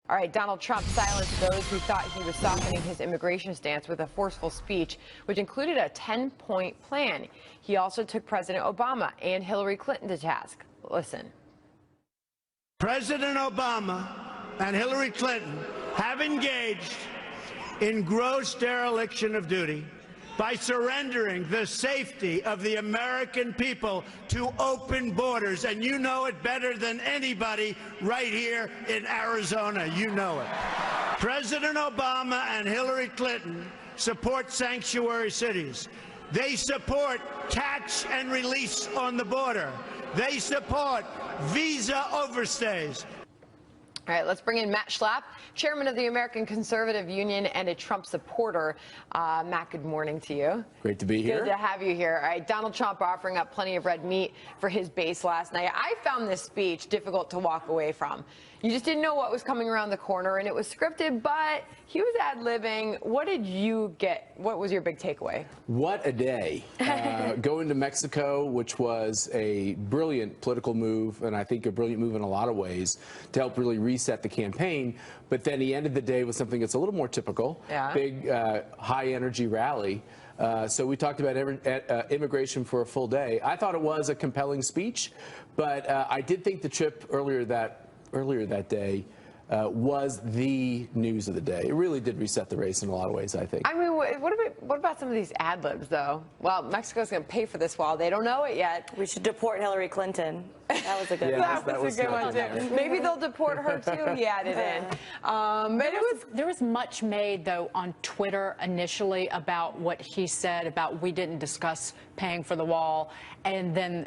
All right, Donald Trump silenced those who thought he was softening his immigration stance with a forceful speech, which included a 10-point plan. He also took President Obama and Hillary Clinton to task. Listen. President Obama and Hillary Clinton have engaged in gross dereliction of duty by surrendering the safety of the American people to open borders. And you know it better than anybody right here in Arizona. You know it. President Obama and Hillary Clinton support sanctuary cities. They support catch and release on the border. They support visa overstays. All right, let's bring in Matt Schlapp, chairman of the American Conservative Union and a Trump supporter. Matt, good morning to you. Great to be here. Good to have you here. All right, Donald Trump offering up plenty of red meat for his base last night. I found this speech difficult to walk away from. You just didn't know what was coming around the corner, and it was scripted, but he was ad-libbing. What did you get? What was your big takeaway? What a day. Going to Mexico, which was a brilliant political move, and I think a brilliant move in a lot of ways, to help really reset the campaign. But then he ended the day with something that's a little more typical, big, high-energy rally. So we talked about immigration for a full day. I thought it was a compelling speech, but I did think the trip earlier that day was the news of the day. It really did reset the race in a lot of ways, I think. I mean, what about some of these ad libs, though? Well, Mexico's going to pay for this wall. They don't know it yet. We should deport Hillary Clinton. That was a good one. That was a good one, too. Maybe they'll deport her, too, he added in. But there was much made, though, on Twitter initially about what he said about we didn't discuss paying for the wall. And then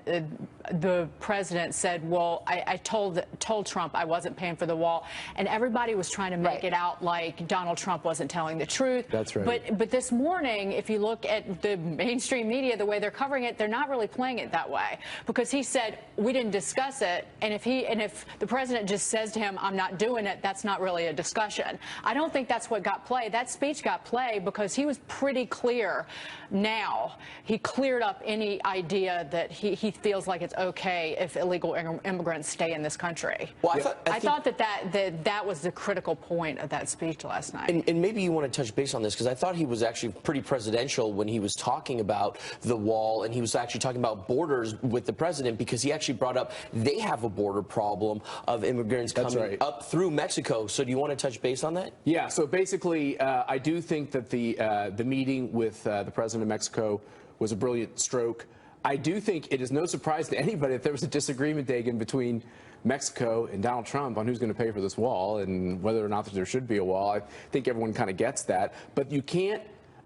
the president said, well, I told Trump I wasn't paying for the wall. And everybody was trying to make it out like Donald Trump wasn't telling the truth. That's right. But this morning, if you look at the mainstream media, the way they're covering it, they're not really playing it that way. Because he said, we didn't discuss it. And if the president just says to him, I'm not doing it, that's not really a discussion. I don't think that's what got play. That speech got play because he was pretty clear now. He cleared up any idea that he feels like it's okay if illegal immigrants stay in this country. Well, I thought that was the critical point of that speech last night. And maybe you want to touch base on this, because I thought he was actually pretty presidential when he was talking about the wall, and he was actually talking about borders with the president, because he actually brought up they have a border problem of immigrants coming up through Mexico. So do you want to touch base on that? Yeah, so basically, I do think that the meeting with the president of Mexico was a brilliant stroke. I do think it is no surprise to anybody that there was a disagreement, Dagan, between Mexico and Donald Trump on who's going to pay for this wall and whether or not there should be a wall. I think everyone kind of gets that. But you can't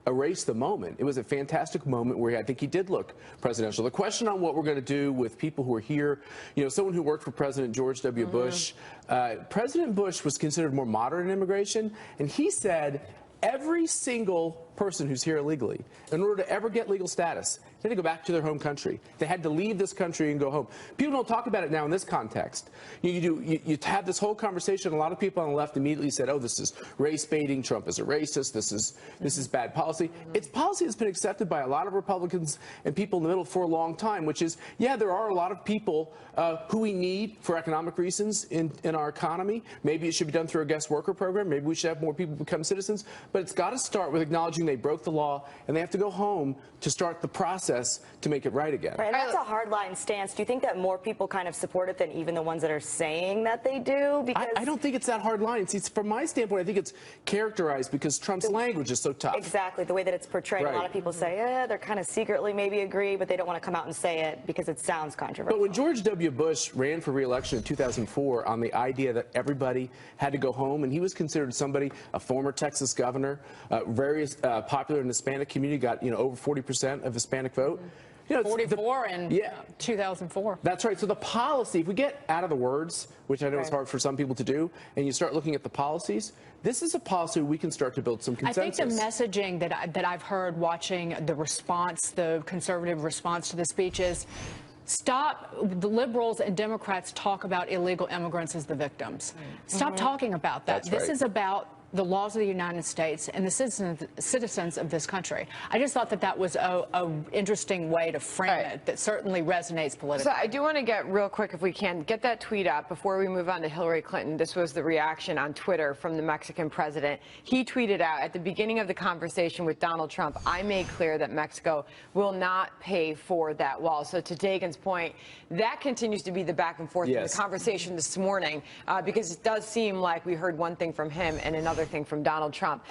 erase the moment. It was a fantastic moment where I think he did look presidential. The question on what we're going to do with people who are here, you know, someone who worked for President George W. Bush, President Bush was considered more moderate in immigration, and he said every single person who's here illegally, in order to ever get legal status, they had to go back to their home country. They had to leave this country and go home. People don't talk about it now in this context. You have this whole conversation. A lot of people on the left immediately said, "Oh, this is race baiting. Trump is a racist. This is bad policy." It's policy that's been accepted by a lot of Republicans and people in the middle for a long time, which is, yeah, there are a lot of people who we need for economic reasons in our economy. Maybe it should be done through a guest worker program. Maybe we should have more people become citizens. But it's got to start with acknowledging they broke the law and they have to go home to start the process to make it right again. Right, and that's a hardline stance. Do you think that more people kind of support it than even the ones that are saying that they do? Because I don't think it's that hard line. See, from my standpoint, I think it's characterized because Trump's language is so tough. Exactly, the way that it's portrayed. A lot of people say, yeah, they're kind of secretly maybe agree, but they don't want to come out and say it because it sounds controversial. But when George W. Bush ran for re-election in 2004 on the idea that everybody had to go home, and he was considered somebody, a former Texas governor, very popular in the Hispanic community, got over 40% of Hispanic vote. 44 in 2004. That's right. So the policy, if we get out of the words, which I know is hard for some people to do, and you start looking at the policies, this is a policy we can start to build some consensus. I think the messaging that I've heard watching the response, the conservative response to the speech is, stop. The liberals and Democrats talk about illegal immigrants as the victims. Stop talking about that. This is about the laws of the United States and the citizens of this country. I just thought that that was a interesting way to frame it that certainly resonates politically. So I do want to get real quick, if we can, get that tweet up before we move on to Hillary Clinton. This was the reaction on Twitter from the Mexican president. He tweeted out at the beginning of the conversation with Donald Trump, I made clear that Mexico will not pay for that wall. So to Dagan's point, that continues to be the back and forth in the conversation this morning, because it does seem like we heard one thing from him and another thing from Donald Trump.